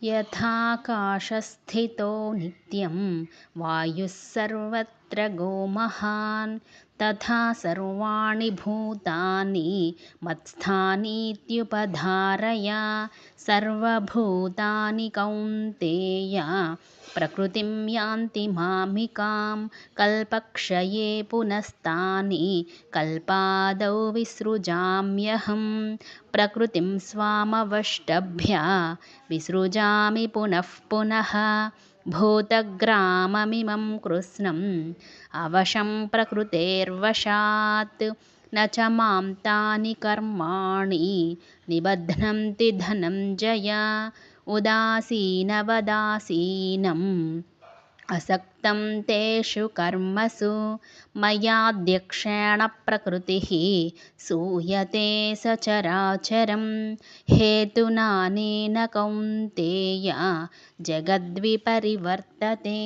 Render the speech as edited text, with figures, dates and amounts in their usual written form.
यथाकाशस्थितो नित्यं वायुः सर्वत्र गोमहान् तथा सर्वाणि भूतानि मत्स्थानीत्युपधारय। सर्वभूतानि कौन्तेय प्रकृतिं यान्ति मामिकां कल्पक्षये पुनस्तानि कल्पादौ विसृजाम्यहं प्रकृतिं स्वामवष्टभ्य विसृजामि पुनः पुनः। भूतग्राममिमं कृत्स्नम् अवशं प्रकृतेर्वशात् न च मां तानि कर्माणि निबध्नन्ति धनञ्जय। उदासीनवदासीनम् असक्तं तेषु कर्मसु मयाध्यक्षेण प्रकृतिः सूयते सचराचरं हेतुनानेन कौन्तेय जगद्विपरिवर्तते।